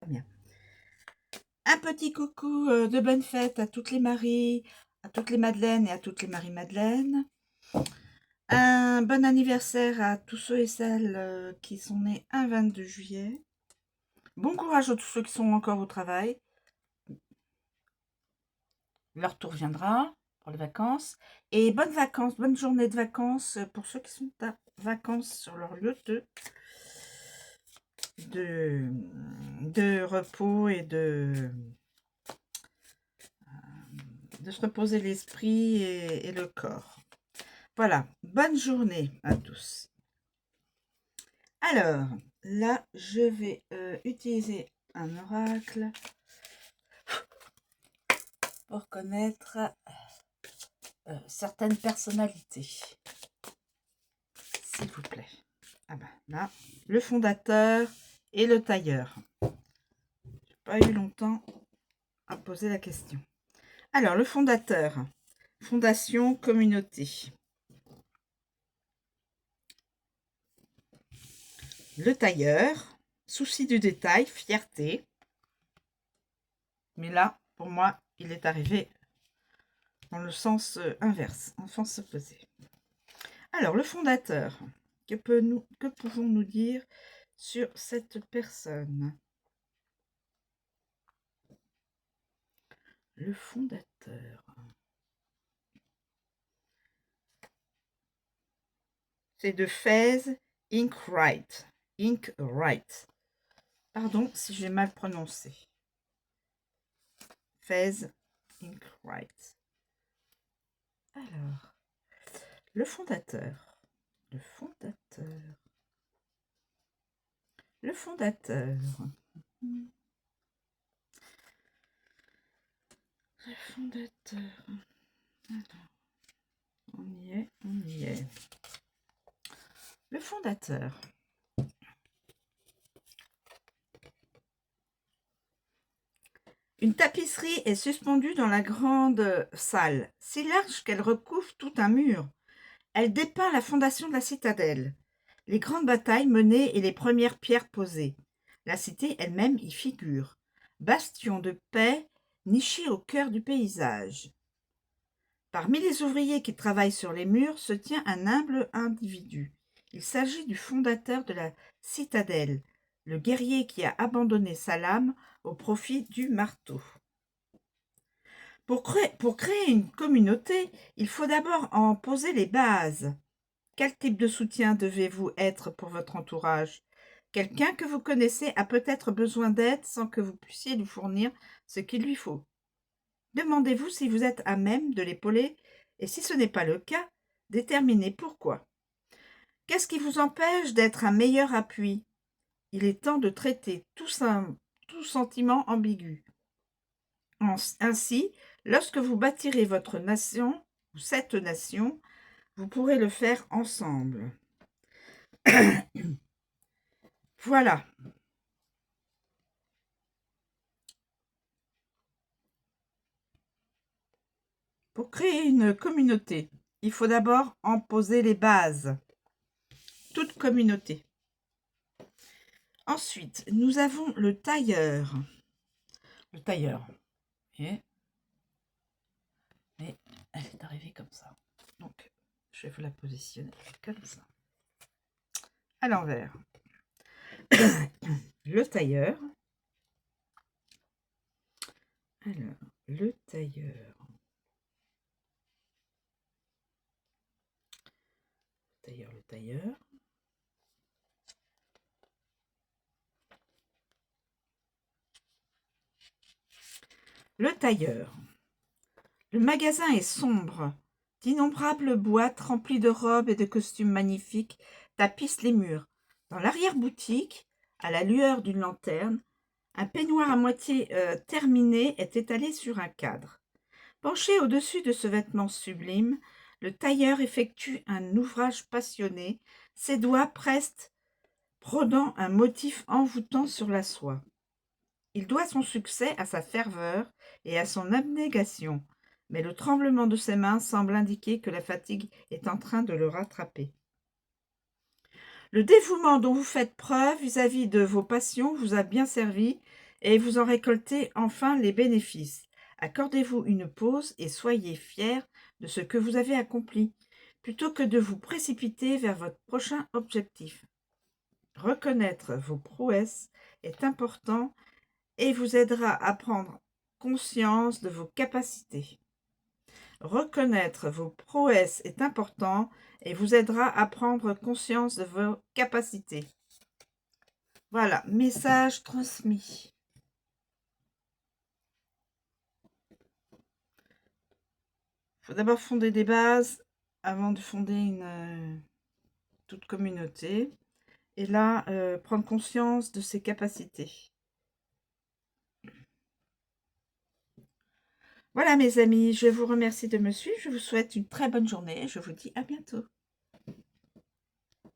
Bien. Un petit coucou de bonne fête à toutes les Maries, à toutes les Madeleines et à toutes les Marie-Madeleine. Un bon anniversaire à tous ceux et celles qui sont nés un 22 juillet. Bon courage à tous ceux qui sont encore au travail. Leur tour viendra pour les vacances. Et bonnes vacances, bonne journée de vacances pour ceux qui sont à vacances sur leur lieu de repos et de se reposer l'esprit et le corps. Voilà, bonne journée à tous. Alors, là, je vais utiliser un oracle pour connaître certaines personnalités. S'il vous plaît. Ah ben là, le fondateur et le tailleur. J'ai pas eu longtemps à poser la question. Alors, le fondateur. Fondation, communauté. Le tailleur. Souci du détail, fierté. Mais là, pour moi, il est arrivé dans le sens inverse, en sens opposé. Alors, le fondateur, que pouvons-nous dire sur cette personne? Le fondateur. C'est de Fez Inkwright. Inkwright. Pardon si j'ai mal prononcé. Fez Inkwright. Alors, le fondateur. Le fondateur. Le fondateur. Le fondateur. Alors, on y est, on y est. Le fondateur. Une tapisserie est suspendue dans la grande salle, si large qu'elle recouvre tout un mur. Elle dépeint la fondation de la citadelle, les grandes batailles menées et les premières pierres posées. La cité elle-même y figure, bastion de paix niché au cœur du paysage. Parmi les ouvriers qui travaillent sur les murs se tient un humble individu. Il s'agit du fondateur de la citadelle, le guerrier qui a abandonné sa lame au profit du marteau. Pour créer une communauté, il faut d'abord en poser les bases. Quel type de soutien devez-vous être pour votre entourage? Quelqu'un que vous connaissez a peut-être besoin d'aide sans que vous puissiez lui fournir ce qu'il lui faut. Demandez-vous si vous êtes à même de l'épauler et si ce n'est pas le cas, déterminez pourquoi. Qu'est-ce qui vous empêche d'être un meilleur appui? Il est temps de traiter tout sentiment ambigu. Ainsi, lorsque vous bâtirez votre nation, ou cette nation, vous pourrez le faire ensemble. Voilà. Pour créer une communauté, il faut d'abord en poser les bases. Toute communauté. Ensuite, nous avons le tailleur. Le tailleur. Et elle est arrivée comme ça. Donc, je vais vous la positionner comme ça. À l'envers. Le tailleur. Alors, le tailleur. Le tailleur. Le tailleur. Le magasin est sombre. D'innombrables boîtes remplies de robes et de costumes magnifiques tapissent les murs. Dans l'arrière-boutique, à la lueur d'une lanterne, un peignoir à moitié terminé est étalé sur un cadre. Penché au-dessus de ce vêtement sublime, le tailleur effectue un ouvrage passionné, ses doigts prestent brodant un motif envoûtant sur la soie. Il doit son succès à sa ferveur et à son abnégation, mais le tremblement de ses mains semble indiquer que la fatigue est en train de le rattraper. Le dévouement dont vous faites preuve vis-à-vis de vos passions vous a bien servi et vous en récoltez enfin les bénéfices. Accordez-vous une pause et soyez fiers de ce que vous avez accompli, plutôt que de vous précipiter vers votre prochain objectif. Reconnaître vos prouesses est important et vous aidera à prendre conscience de vos capacités. Reconnaître vos prouesses est important et vous aidera à prendre conscience de vos capacités. Voilà, message transmis. Il faut d'abord fonder des bases avant de fonder une toute communauté. Et là, prendre conscience de ses capacités. Voilà mes amis, je vous remercie de me suivre. Je vous souhaite une très bonne journée et je vous dis à bientôt.